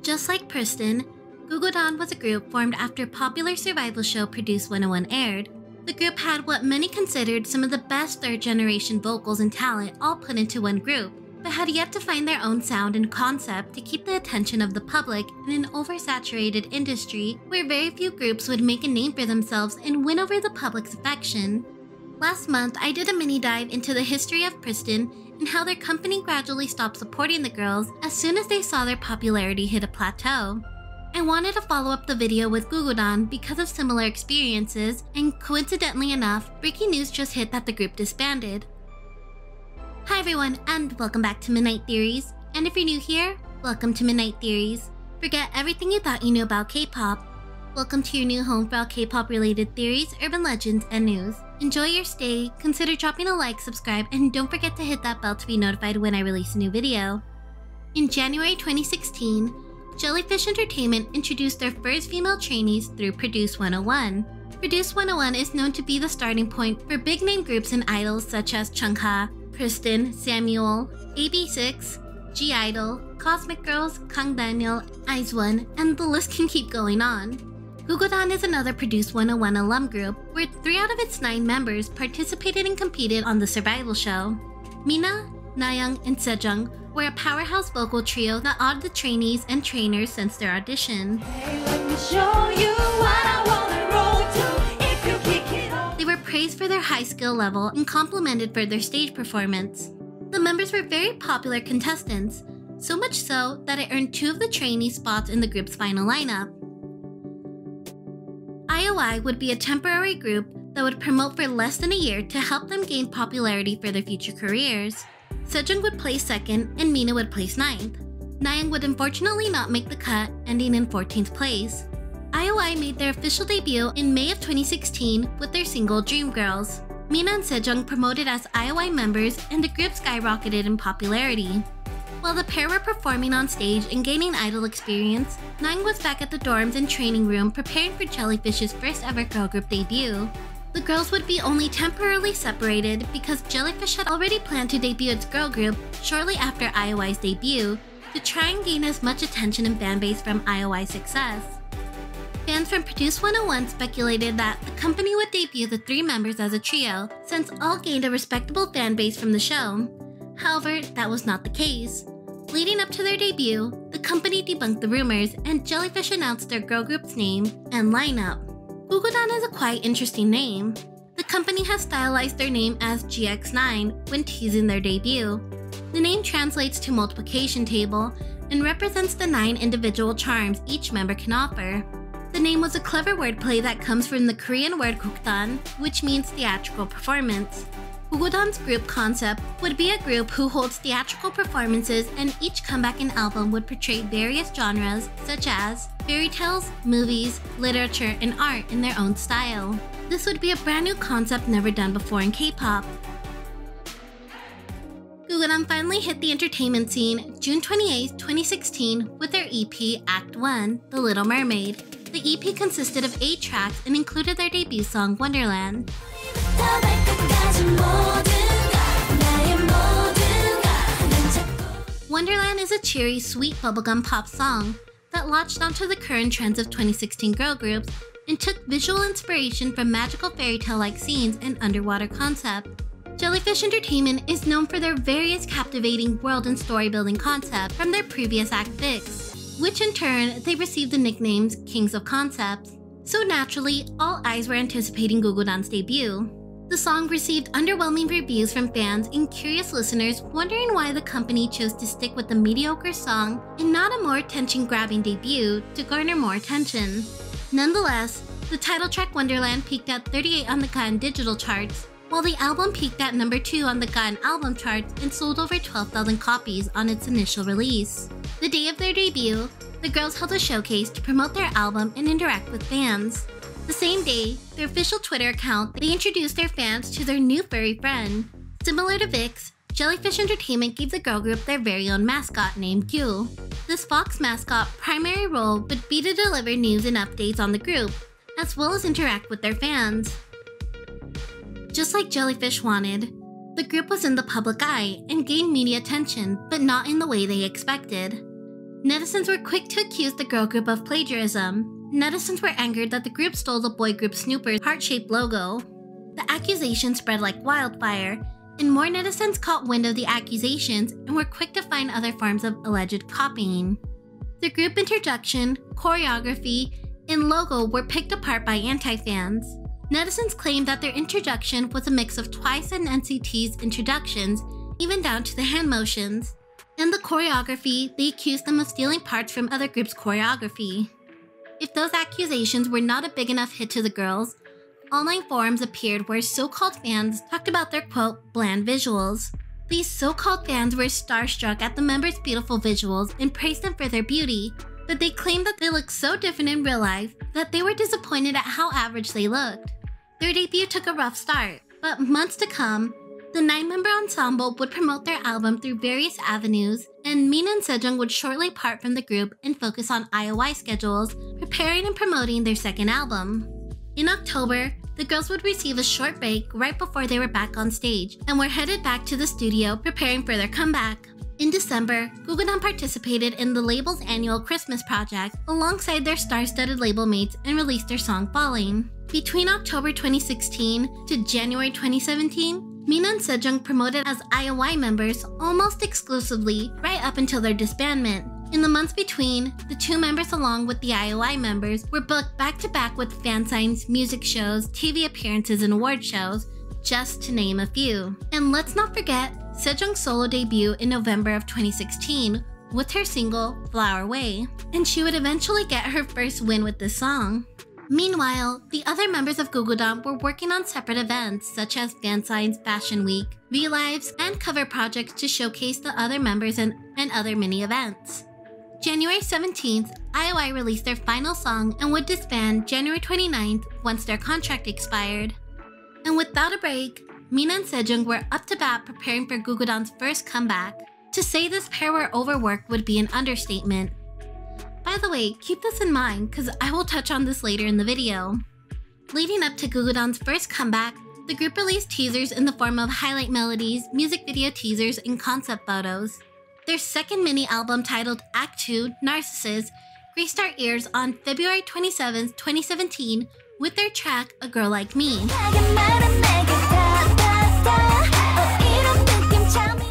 Just like Pristin, Gugudan was a group formed after popular survival show Produce 101 aired. The group had what many considered some of the best third-generation vocals and talent all put into one group, but had yet to find their own sound and concept to keep the attention of the public in an oversaturated industry where very few groups would make a name for themselves and win over the public's affection. Last month, I did a mini dive into the history of Pristin and how their company gradually stopped supporting the girls as soon as they saw their popularity hit a plateau. I wanted to follow up the video with Gugudan because of similar experiences, and coincidentally enough, breaking news just hit that the group disbanded. Hi everyone, and welcome back to Midnight Theories. And if you're new here, welcome to Midnight Theories. Forget everything you thought you knew about K-pop. Welcome to your new home for all K-pop related theories, urban legends, and news. Enjoy your stay, consider dropping a like, subscribe, and don't forget to hit that bell to be notified when I release a new video. In January 2016, Jellyfish Entertainment introduced their first female trainees through Produce 101. Produce 101 is known to be the starting point for big-name groups and idols such as Chungha, Pristin, Samuel, AB6, G-Idol, Cosmic Girls, Kang Daniel, i.o.i, and the list can keep going on. Gugudan is another Produce 101 alum group where 3 out of its 9 members participated and competed on the survival show. Mina, Nayoung, and Sejong were a powerhouse vocal trio that awed the trainees and trainers since their audition. Hey, let me show you what I wanna roll to if you kick it off. They were praised for their high skill level and complimented for their stage performance. The members were very popular contestants, so much so that it earned 2 of the trainee spots in the group's final lineup. i.o.i would be a temporary group that would promote for less than a year to help them gain popularity for their future careers. Sejong would place 2nd and Mina would place 9th. Nayoung would unfortunately not make the cut, ending in 14th place. i.o.i made their official debut in May of 2016 with their single Dream Girls. Mina and Sejong promoted as i.o.i members and the group skyrocketed in popularity. While the pair were performing on stage and gaining idol experience, Nayoung was back at the dorms and training room preparing for Jellyfish's first ever girl group debut. The girls would be only temporarily separated because Jellyfish had already planned to debut its girl group shortly after i.o.i's debut to try and gain as much attention and fanbase from i.o.i's success. Fans from Produce 101 speculated that the company would debut the 3 members as a trio since all gained a respectable fanbase from the show. However, that was not the case. Leading up to their debut, the company debunked the rumors and Jellyfish announced their girl group's name and lineup. Gugudan is a quite interesting name. The company has stylized their name as GX9 when teasing their debut. The name translates to multiplication table and represents the 9 individual charms each member can offer. The name was a clever wordplay that comes from the Korean word Gugudan, which means theatrical performance. Gugudan's group concept would be a group who holds theatrical performances, and each comeback and album would portray various genres such as fairy tales, movies, literature, and art in their own style. This would be a brand new concept never done before in K-pop. Gugudan finally hit the entertainment scene June 28, 2016 with their EP Act 1, The Little Mermaid. The EP consisted of 8 tracks and included their debut song Wonderland. Wonderland is a cheery, sweet bubblegum pop song that latched onto the current trends of 2016 girl groups and took visual inspiration from magical fairy tale-like scenes and underwater concept. Jellyfish Entertainment is known for their various captivating world and story-building concepts from their previous Act 6, which in turn they received the nicknames Kings of Concepts. So naturally, all eyes were anticipating Gugudan's debut. The song received underwhelming reviews from fans and curious listeners wondering why the company chose to stick with the mediocre song and not a more attention-grabbing debut to garner more attention. Nonetheless, the title track Wonderland peaked at 38 on the Gaon digital charts, while the album peaked at number 2 on the Gaon album charts and sold over 12,000 copies on its initial release. The day of their debut, the girls held a showcase to promote their album and interact with fans. The same day, their official Twitter account, they introduced their fans to their new furry friend. Similar to VIX, Jellyfish Entertainment gave the girl group their very own mascot named Gyu. This fox mascot primary role would be to deliver news and updates on the group, as well as interact with their fans. Just like Jellyfish wanted, the group was in the public eye and gained media attention, but not in the way they expected. Netizens were quick to accuse the girl group of plagiarism. Netizens were angered that the group stole the boy group Snooper's heart-shaped logo. The accusation spread like wildfire, and more netizens caught wind of the accusations and were quick to find other forms of alleged copying. The group introduction, choreography, and logo were picked apart by anti-fans. Netizens claimed that their introduction was a mix of TWICE and NCT's introductions, even down to the hand motions. In the choreography, they accused them of stealing parts from other groups' choreography. If those accusations were not a big enough hit to the girls, online forums appeared where so-called fans talked about their quote, bland visuals. These so-called fans were starstruck at the members' beautiful visuals and praised them for their beauty, but they claimed that they looked so different in real life that they were disappointed at how average they looked. Their debut took a rough start, but months to come, the 9-member ensemble would promote their album through various avenues, and Mina and Sejong would shortly part from the group and focus on i.o.i schedules, preparing and promoting their second album. In October, the girls would receive a short break right before they were back on stage and were headed back to the studio preparing for their comeback. In December, Gugudan participated in the label's annual Christmas project alongside their star-studded label mates and released their song Falling. Between October 2016 to January 2017, Mina and Sejong promoted as i.o.i members almost exclusively right up until their disbandment. In the months between, the two members along with the i.o.i members were booked back-to-back with fan signs, music shows, TV appearances, and award shows, just to name a few. And let's not forget Sejong's solo debut in November of 2016 with her single Flower Way, and she would eventually get her first win with this song. Meanwhile, the other members of Gugudan were working on separate events such as fan signs, Fashion Week, V-Lives, and cover projects to showcase the other members and other mini events. January 17th, i.o.i released their final song and would disband January 29th once their contract expired. And without a break, Mina and Sejong were up to bat preparing for Gugudan's first comeback. To say this pair were overworked would be an understatement. By the way, keep this in mind because I will touch on this later in the video. Leading up to Gugudan's first comeback, the group released teasers in the form of highlight melodies, music video teasers, and concept photos. Their second mini-album titled Act 2, Narcissus, graced our ears on February 27, 2017 with their track A Girl Like Me.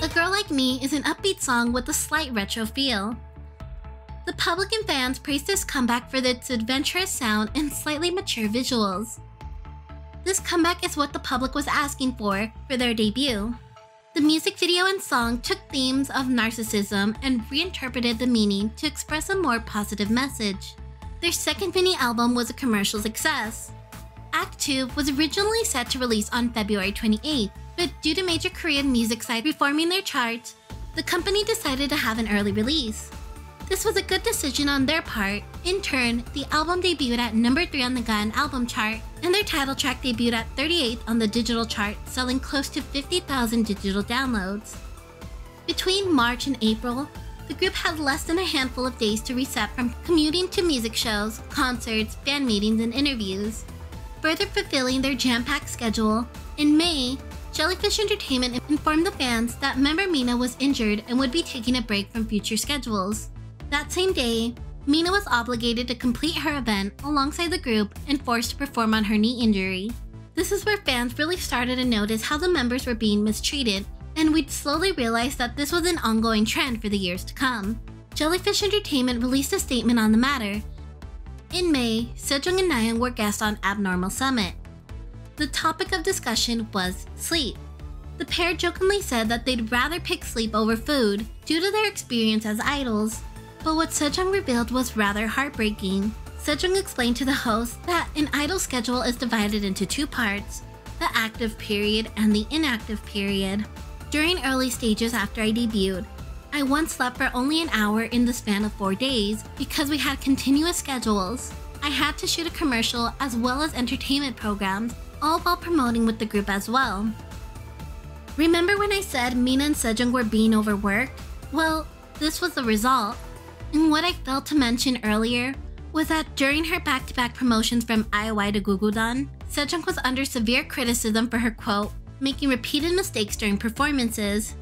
A Girl Like Me is an upbeat song with a slight retro feel. The public and fans praised this comeback for its adventurous sound and slightly mature visuals. This comeback is what the public was asking for their debut. The music video and song took themes of narcissism and reinterpreted the meaning to express a more positive message. Their second mini-album was a commercial success. Act 2 was originally set to release on February 28th, but due to major Korean music sites reforming their charts, the company decided to have an early release. This was a good decision on their part. In turn, the album debuted at number 3 on the Gaon album chart, and their title track debuted at 38th on the digital chart, selling close to 50,000 digital downloads. Between March and April, the group had less than a handful of days to reset from commuting to music shows, concerts, fan meetings, and interviews. Further fulfilling their jam-packed schedule, in May, Jellyfish Entertainment informed the fans that member Mina was injured and would be taking a break from future schedules. That same day, Mina was obligated to complete her event alongside the group and forced to perform on her knee injury. This is where fans really started to notice how the members were being mistreated, and we'd slowly realize that this was an ongoing trend for the years to come. Jellyfish Entertainment released a statement on the matter. In May, Sejong and Nayoung were guests on Abnormal Summit. The topic of discussion was sleep. The pair jokingly said that they'd rather pick sleep over food due to their experience as idols. But what Sejong revealed was rather heartbreaking. Sejong explained to the host that an idol schedule is divided into two parts, the active period and the inactive period. During early stages after I debuted, I once slept for only an hour in the span of 4 days because we had continuous schedules. I had to shoot a commercial as well as entertainment programs, all while promoting with the group as well. Remember when I said Mina and Sejong were being overworked? Well, this was the result. And what I failed to mention earlier was that during her back-to-back promotions from i.o.i to Gugudan, Sejong was under severe criticism for her quote, making repeated mistakes during performances.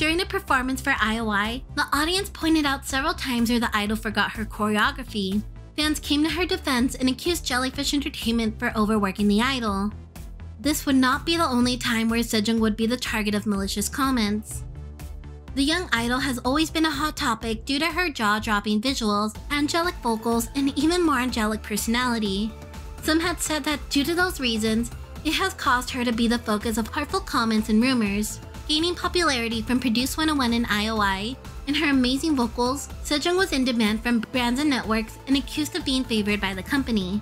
During a performance for i.o.i, the audience pointed out several times where the idol forgot her choreography. Fans came to her defense and accused Jellyfish Entertainment for overworking the idol. This would not be the only time where Sejong would be the target of malicious comments. The young idol has always been a hot topic due to her jaw-dropping visuals, angelic vocals, and even more angelic personality. Some had said that due to those reasons, it has caused her to be the focus of hurtful comments and rumors. Gaining popularity from Produce 101 and i.o.i, and her amazing vocals, Sejong was in demand from brands and networks and accused of being favored by the company.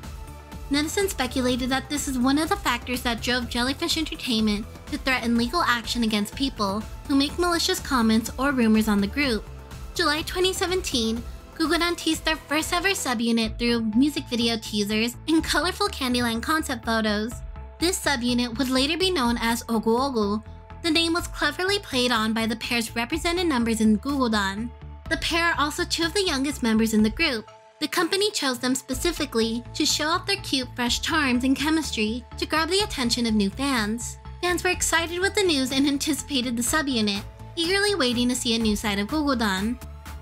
Netizens speculated that this is one of the factors that drove Jellyfish Entertainment to threaten legal action against people who make malicious comments or rumors on the group. July 2017, Gugudan teased their first ever subunit through music video teasers and colorful Candyland concept photos. This subunit would later be known as Ogu Ogu. The name was cleverly played on by the pair's represented numbers in Gugudan. The pair are also two of the youngest members in the group. The company chose them specifically to show off their cute, fresh charms and chemistry to grab the attention of new fans. Fans were excited with the news and anticipated the subunit, eagerly waiting to see a new side of Gugudan.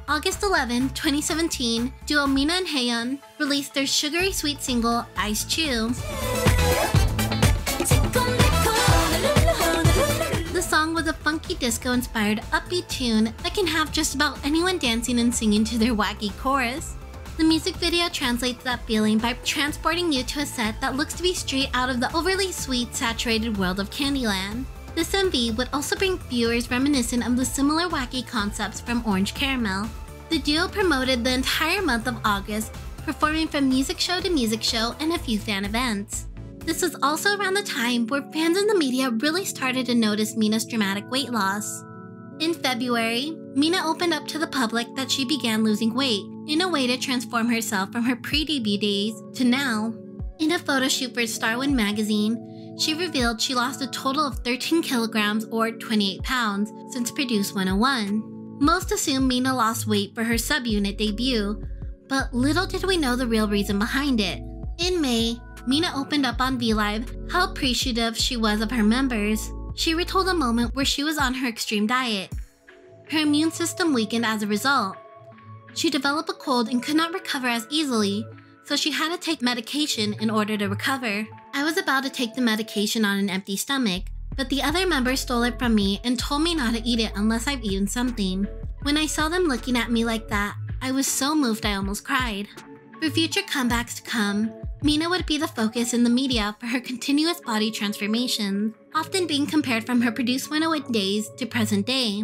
August 11, 2017, duo Mina and Haeyeon released their sugary sweet single, Ice Chew. The song was a funky disco-inspired upbeat tune that can have just about anyone dancing and singing to their wacky chorus. The music video translates that feeling by transporting you to a set that looks to be straight out of the overly sweet, saturated world of Candyland. This MV would also bring viewers reminiscent of the similar wacky concepts from Orange Caramel. The duo promoted the entire month of August, performing from music show to music show and a few fan events. This was also around the time where fans and the media really started to notice Mina's dramatic weight loss. In February, Mina opened up to the public that she began losing weight in a way to transform herself from her pre-debut days to now. In a photo shoot for Starwind magazine, she revealed she lost a total of 13 kilograms or 28 pounds since Produce 101. Most assume Mina lost weight for her subunit debut, but little did we know the real reason behind it. In May, Mina opened up on VLive how appreciative she was of her members. She retold a moment where she was on her extreme diet. Her immune system weakened as a result. She developed a cold and could not recover as easily, so she had to take medication in order to recover. I was about to take the medication on an empty stomach, but the other members stole it from me and told me not to eat it unless I've eaten something. When I saw them looking at me like that, I was so moved I almost cried. For future comebacks to come, Mina would be the focus in the media for her continuous body transformation, often being compared from her Produce 101 days to present day.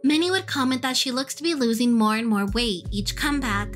Many would comment that she looks to be losing more and more weight each comeback.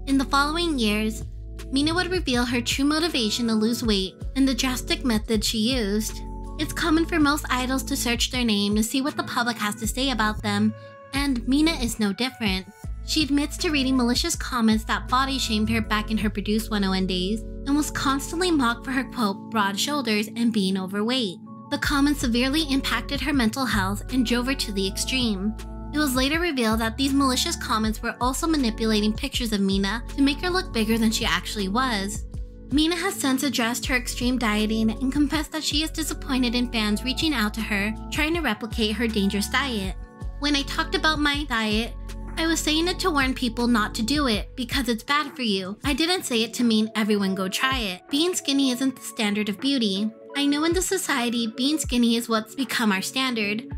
In the following years, Mina would reveal her true motivation to lose weight and the drastic method she used. It's common for most idols to search their name to see what the public has to say about them, and Mina is no different. She admits to reading malicious comments that body shamed her back in her Produce 101 days and was constantly mocked for her quote, broad shoulders and being overweight. The comments severely impacted her mental health and drove her to the extreme. It was later revealed that these malicious comments were also manipulating pictures of Mina to make her look bigger than she actually was. Mina has since addressed her extreme dieting and confessed that she is disappointed in fans reaching out to her trying to replicate her dangerous diet. When I talked about my diet, I was saying it to warn people not to do it because it's bad for you. I didn't say it to mean everyone go try it. Being skinny isn't the standard of beauty. I know in this society, being skinny is what's become our standard.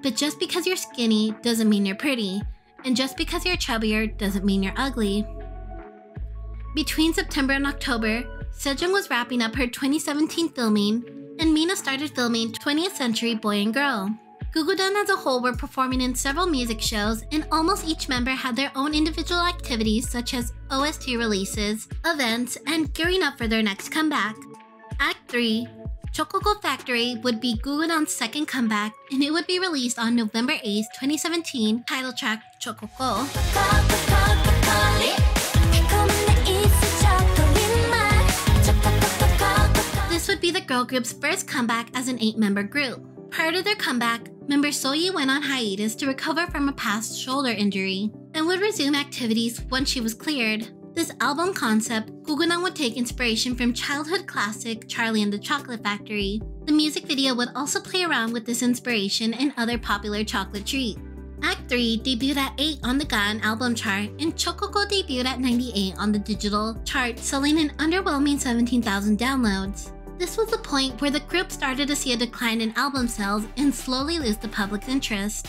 But just because you're skinny doesn't mean you're pretty. And just because you're chubbier doesn't mean you're ugly. Between September and October, Sejong was wrapping up her 2017 filming, and Mina started filming 20th Century Boy and Girl. Gugudan as a whole were performing in several music shows, and almost each member had their own individual activities such as OST releases, events, and gearing up for their next comeback. Act 3, Chococo Factory would be Gugudan's second comeback, and it would be released on November 8, 2017, title track Chococo. This would be the girl group's first comeback as an 8-member group. Prior to their comeback, member So-yi went on hiatus to recover from a past shoulder injury and would resume activities once she was cleared. This album concept, Gugudan would take inspiration from childhood classic Charlie and the Chocolate Factory. The music video would also play around with this inspiration and other popular chocolate treats. Act 3 debuted at 8 on the Gugudan album chart, and Chococo debuted at 98 on the digital chart, selling an underwhelming 17,000 downloads. This was the point where the group started to see a decline in album sales and slowly lose the public's interest.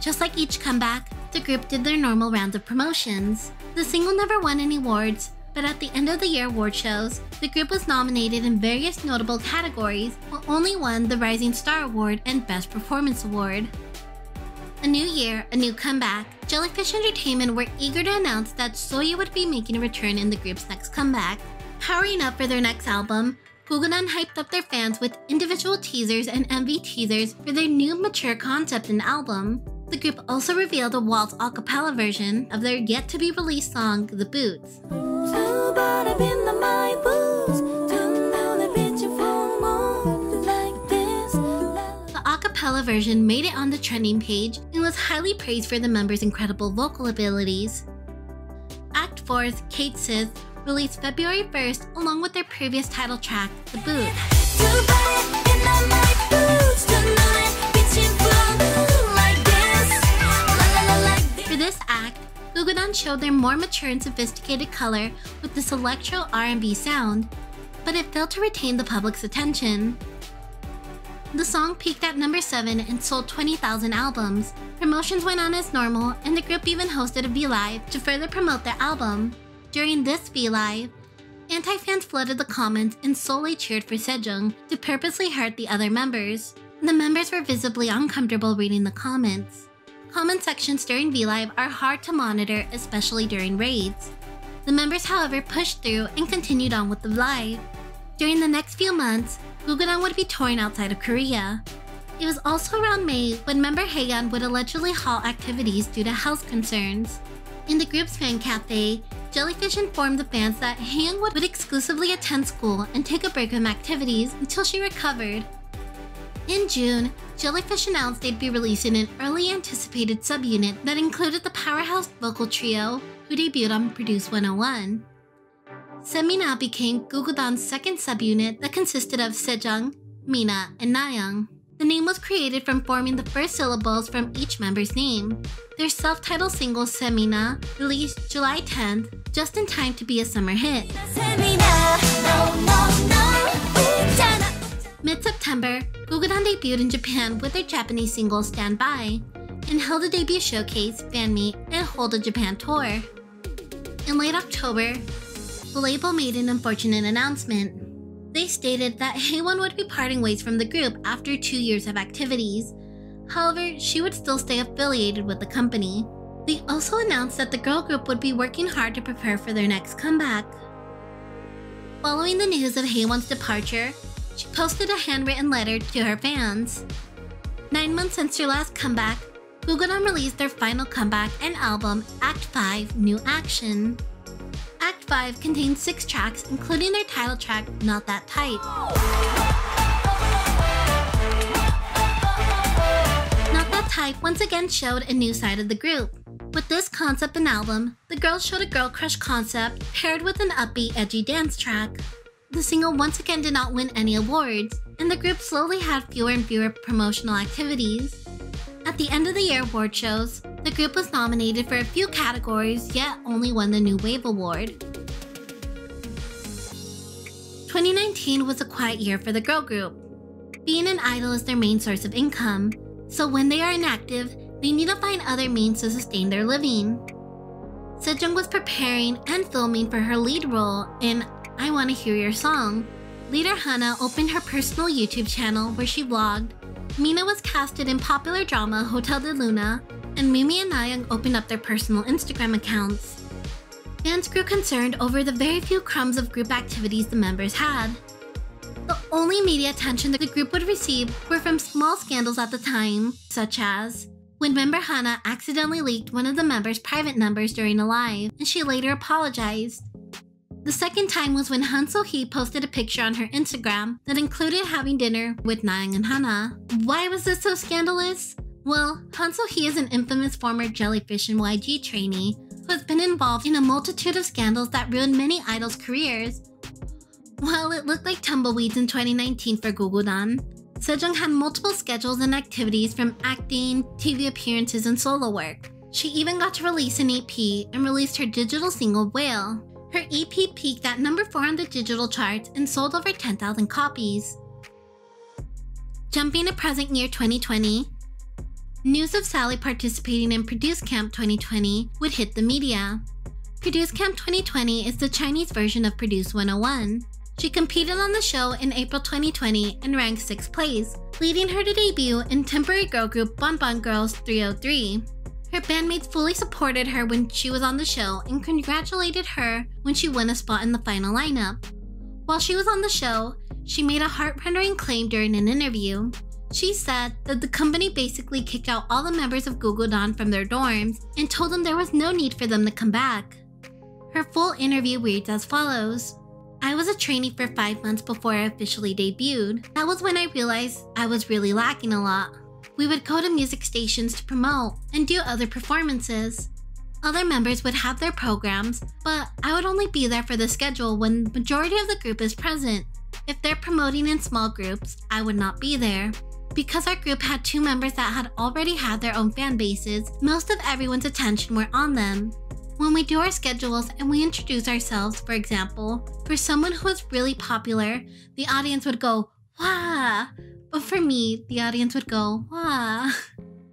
Just like each comeback, the group did their normal rounds of promotions. The single never won any awards, but at the end of the year award shows, the group was nominated in various notable categories, but only won the Rising Star Award and Best Performance Award. A new year, a new comeback. Jellyfish Entertainment were eager to announce that i.o.i would be making a return in the group's next comeback. Powering up for their next album, Gugudan hyped up their fans with individual teasers and MV teasers for their new mature concept and album. The group also revealed a waltz a cappella version of their yet-to-be-released song, The Boots. The a cappella version made it on the trending page and was highly praised for the members' incredible vocal abilities. Act 4's Kate Sith released February 1st along with their previous title track, The Boots. For this act, Gugudan showed their more mature and sophisticated color with this electro R&B sound, but it failed to retain the public's attention. The song peaked at number 7 and sold 20,000 albums. Promotions went on as normal, and the group even hosted a V-Live to further promote their album. During this V-Live, anti-fans flooded the comments and solely cheered for Sejong to purposely hurt the other members. The members were visibly uncomfortable reading the comments. Comment sections during V-Live are hard to monitor, especially during raids. The members, however, pushed through and continued on with the live. During the next few months, Gugudan would be touring outside of Korea. It was also around May when member Haeyeon would allegedly halt activities due to health concerns. In the group's fan cafe, Jellyfish informed the fans that Haeyeon would exclusively attend school and take a break from activities until she recovered. In June, Jellyfish announced they'd be releasing an early anticipated subunit that included the powerhouse vocal trio who debuted on Produce 101. Semina became Gugudan's second subunit that consisted of Sejong, Mina, and Nayoung. The name was created from forming the first syllables from each member's name. Their self-titled single Semina released July 10th, just in time to be a summer hit. Mid-September, Gugudan debuted in Japan with their Japanese single Stand By, and held a debut showcase, fan meet, and hold a Japan tour. In late October, the label made an unfortunate announcement. They stated that Haeyeon would be parting ways from the group after 2 years of activities. However, she would still stay affiliated with the company. They also announced that the girl group would be working hard to prepare for their next comeback. Following the news of Haeyeon's departure, she posted a handwritten letter to her fans. 9 months since their last comeback, Gugudan released their final comeback and album, Act 5 New Action. Act 5 contains 6 tracks, including their title track, Not That Type. Not That Type once again showed a new side of the group. With this concept and album, the girls showed a girl crush concept paired with an upbeat, edgy dance track. The single once again did not win any awards, and the group slowly had fewer and fewer promotional activities. At the end of the year award shows, the group was nominated for a few categories, yet only won the New Wave Award. 2019 was a quiet year for the girl group. Being an idol is their main source of income, so when they are inactive, they need to find other means to sustain their living. Sejong was preparing and filming for her lead role in I Wanna Hear Your Song. Leader Hana opened her personal YouTube channel where she vlogged. Mina was casted in popular drama Hotel de Luna, and Mimi and Nayoung opened up their personal Instagram accounts. Fans grew concerned over the very few crumbs of group activities the members had. The only media attention the group would receive were from small scandals at the time, such as when member Hana accidentally leaked one of the members' private numbers during a live, and she later apologized. The second time was when Han So-hee posted a picture on her Instagram that included having dinner with Nayoung and Hana. Why was this so scandalous? Well, Han So-hee is an infamous former Jellyfish and YG trainee who has been involved in a multitude of scandals that ruined many idols' careers. While it looked like tumbleweeds in 2019 for Gugudan, Sejong had multiple schedules and activities from acting, TV appearances, and solo work. She even got to release an EP and released her digital single Whale. Her EP peaked at number 4 on the digital charts and sold over 10,000 copies. Jumping to present year 2020, news of Sally participating in Produce Camp 2020 would hit the media. Produce Camp 2020 is the Chinese version of Produce 101. She competed on the show in April 2020 and ranked 6th place, leading her to debut in temporary girl group Bon Bon Girls 303. Her bandmates fully supported her when she was on the show and congratulated her when she won a spot in the final lineup. While she was on the show, she made a heart-rendering claim during an interview. She said that the company basically kicked out all the members of Gugudan from their dorms and told them there was no need for them to come back. Her full interview reads as follows. I was a trainee for 5 months before I officially debuted. That was when I realized I was really lacking a lot. We would go to music stations to promote and do other performances. Other members would have their programs, but I would only be there for the schedule when the majority of the group is present. If they're promoting in small groups, I would not be there. Because our group had 2 members that had already had their own fan bases, most of everyone's attention were on them. When we do our schedules and we introduce ourselves, for example, for someone who is really popular, the audience would go, "Wah!" But for me, the audience would go, "Wah!"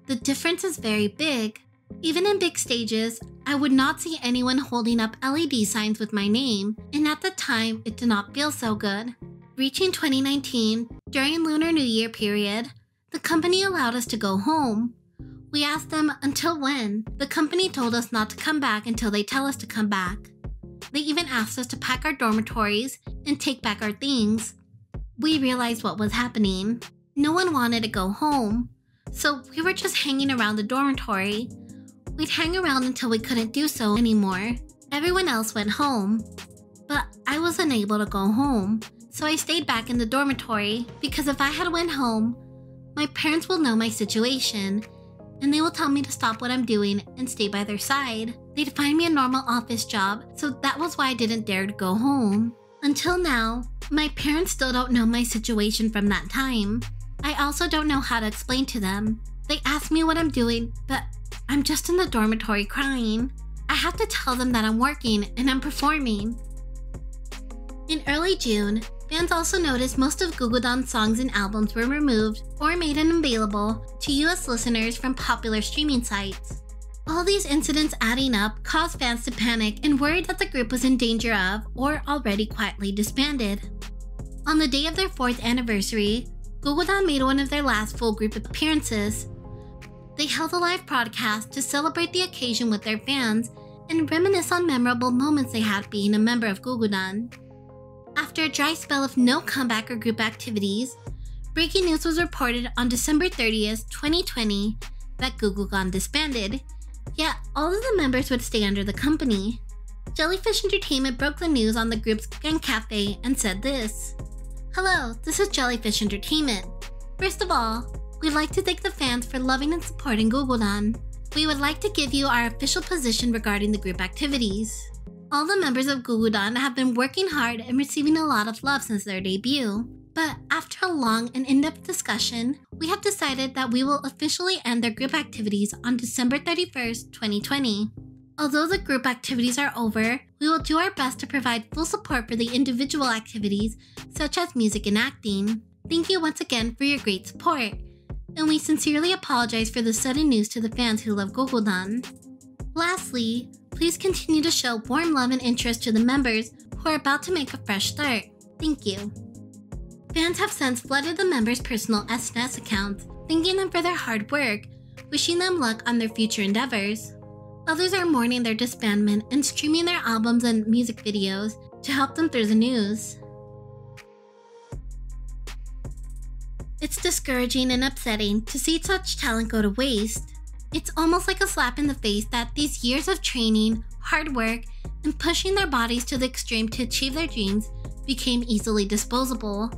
The difference is very big. Even in big stages, I would not see anyone holding up LED signs with my name, and at the time, it did not feel so good. Reaching 2019, during Lunar New Year period, the company allowed us to go home. We asked them until when. The company told us not to come back until they tell us to come back. They even asked us to pack our dormitories and take back our things. We realized what was happening. No one wanted to go home, so we were just hanging around the dormitory. We'd hang around until we couldn't do so anymore. Everyone else went home, but I was unable to go home, so I stayed back in the dormitory because if I had went home, my parents will know my situation, and they will tell me to stop what I'm doing and stay by their side. They'd find me a normal office job, so that was why I didn't dare to go home. Until now, my parents still don't know my situation from that time. I also don't know how to explain to them. They ask me what I'm doing, but I'm just in the dormitory crying. I have to tell them that I'm working and I'm performing. In early June, fans also noticed most of Gugudan's songs and albums were removed or made unavailable to US listeners from popular streaming sites. All these incidents adding up caused fans to panic and worried that the group was in danger of or already quietly disbanded. On the day of their 4th anniversary, Gugudan made one of their last full group appearances. They held a live broadcast to celebrate the occasion with their fans and reminisce on memorable moments they had being a member of Gugudan. After a dry spell of no comeback or group activities, breaking news was reported on December 30th, 2020 that Gugudan disbanded, yet all of the members would stay under the company. Jellyfish Entertainment broke the news on the group's Gang Cafe and said this. Hello, this is Jellyfish Entertainment. First of all, we'd like to thank the fans for loving and supporting Gugudan. We would like to give you our official position regarding the group activities. All the members of Gugudan have been working hard and receiving a lot of love since their debut. But after a long and in-depth discussion, we have decided that we will officially end their group activities on December 31st, 2020. Although the group activities are over, we will do our best to provide full support for the individual activities such as music and acting. Thank you once again for your great support, and we sincerely apologize for the sudden news to the fans who love Gugudan. Lastly, please continue to show warm love and interest to the members who are about to make a fresh start. Thank you. Fans have since flooded the members' personal SNS accounts, thanking them for their hard work, wishing them luck on their future endeavors. Others are mourning their disbandment and streaming their albums and music videos to help them through the news. It's discouraging and upsetting to see such talent go to waste. It's almost like a slap in the face that these years of training, hard work, and pushing their bodies to the extreme to achieve their dreams became easily disposable.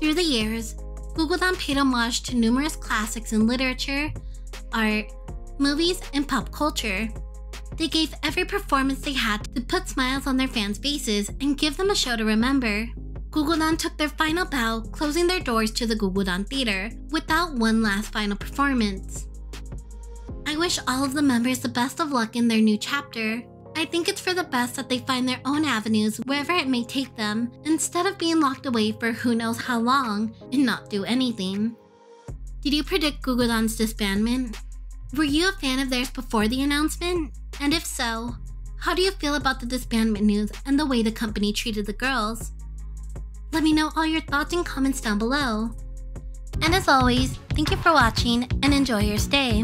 Through the years, Gugudan paid homage to numerous classics in literature, art, movies, and pop culture. They gave every performance they had to put smiles on their fans' faces and give them a show to remember. Gugudan took their final bow, closing their doors to the Gugudan Theater without one last final performance. I wish all of the members the best of luck in their new chapter. I think it's for the best that they find their own avenues wherever it may take them, instead of being locked away for who knows how long and not do anything. Did you predict Gugudan's disbandment? Were you a fan of theirs before the announcement? And if so, how do you feel about the disbandment news and the way the company treated the girls? Let me know all your thoughts and comments down below. And as always, thank you for watching and enjoy your stay.